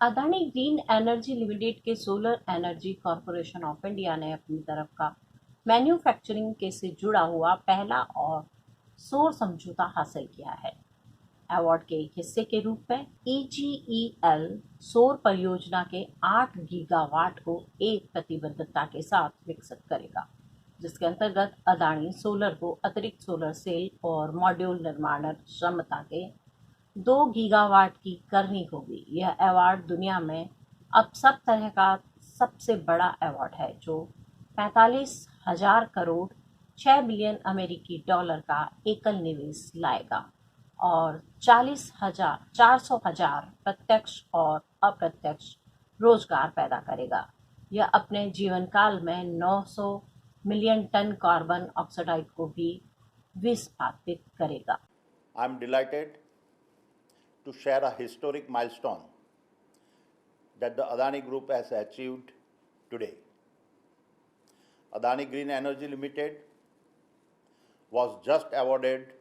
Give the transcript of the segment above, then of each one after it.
Adani green energy limited के solar energy corporation of India ने अपनी तरफ का मैन्युफैक्चरिंग के से जुड़ा हुआ पहला और सौर समझौता हासिल किया है। अवार्ड के एक हिस्से के रूप में ईजीईएल सौर परियोजना के 8 गीगावाट को एक प्रतिबद्धता के साथ विकसित करेगा, जिसके अंतर्गत अदानी सोलर को अतिरिक्त सोलर सेल और मॉड्यूल निर्माण क्षमता के 2 गीगावाट की करनी होगी। यह अवार्ड दुनिया में अब सब तरह का सबसे बड़ा अवार्ड है, जो 45,000 करोड़ $6 बिलियन का एकल निवेश लाएगा और 400,000 प्रत्यक्ष और अप्रत्यक्ष रोजगार पैदा करेगा। यह अपने जीवन काल में 900 मिलियन टन कार्बन ऑक्साइड को भी विस्थापित करेगा। I am delighted to share a historic milestone that the Adani Group has achieved today. Adani Green Energy Limited was just awarded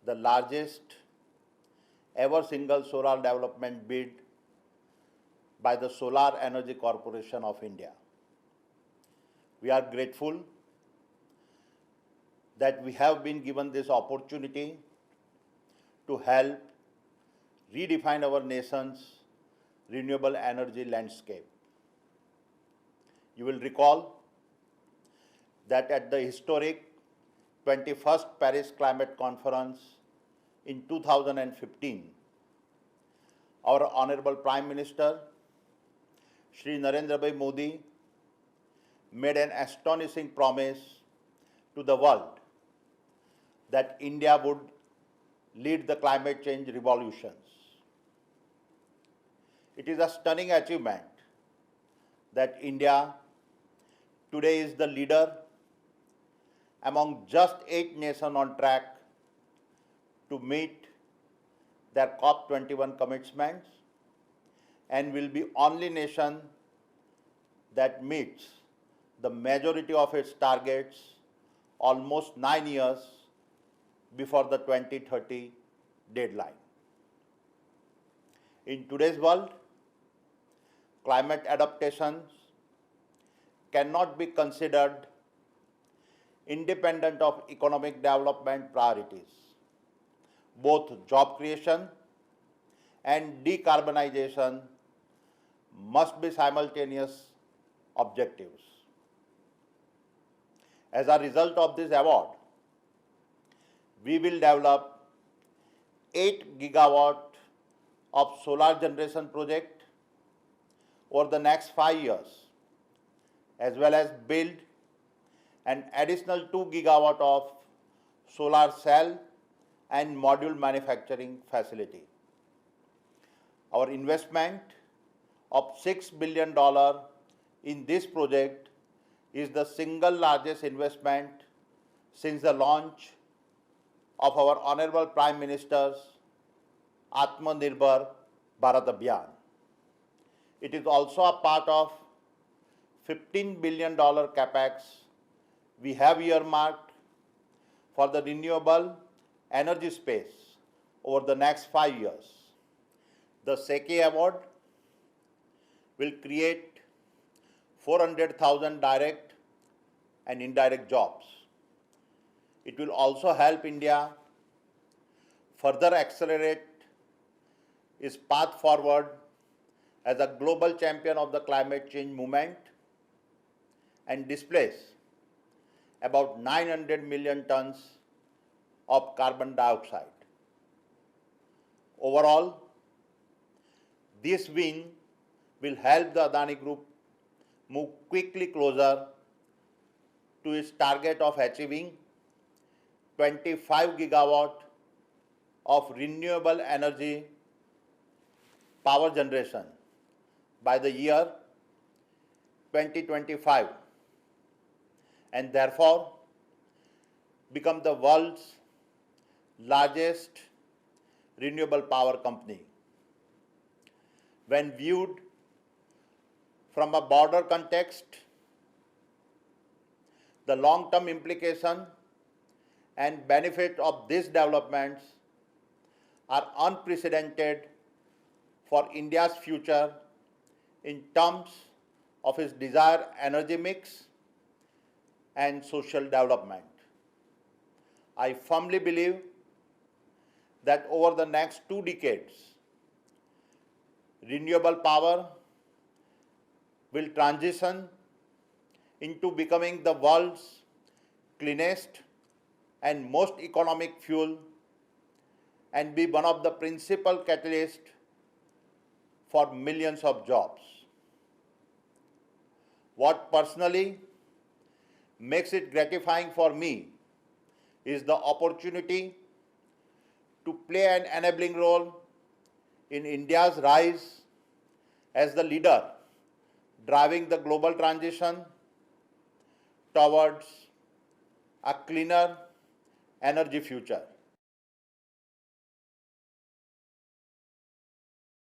the largest ever single solar development bid by the Solar Energy Corporation of India. We are grateful that we have been given this opportunity to help redefine our nation's renewable energy landscape. You will recall that at the historic 21st Paris Climate Conference in 2015, our Honorable Prime Minister, Shri Narendra Bhai Modi, made an astonishing promise to the world that India would lead the climate change revolutions. It is a stunning achievement that India today is the leader among just 8 nations on track to meet their COP21 commitments and will be only nation that meets the majority of its targets almost 9 years before the 2030 deadline. In today's world, climate adaptations cannot be considered independent of economic development priorities. Both job creation and decarbonization must be simultaneous objectives. As a result of this award, we will develop 8 gigawatt of solar generation project over the next 5 years, as well as build an additional 2 gigawatt of solar cell and module manufacturing facility. Our investment of $6 billion in this project is the single largest investment since the launch of our Honorable Prime Minister's Atmanirbhar Bharat Abhiyan. It is also a part of $15 billion capex we have earmarked for the renewable energy space over the next 5 years. The SECI award will create 400,000 direct and indirect jobs. It will also help India further accelerate its path forward as a global champion of the climate change movement and displace about 900 million tons of carbon dioxide. Overall, this win will help the Adani Group move quickly closer to its target of achieving 25 gigawatt of renewable energy power generation by the year 2025, and therefore become the world's largest renewable power company. When viewed from a broader context, the long-term implication and benefit of these developments are unprecedented for India's future in terms of its desired energy mix and social development. I firmly believe that over the next 2 decades, renewable power will transition into becoming the world's cleanest and most economic fuel and be one of the principal catalysts for millions of jobs. What personally makes it gratifying for me is the opportunity to play an enabling role in India's rise as the leader driving the global transition towards a cleaner energy future.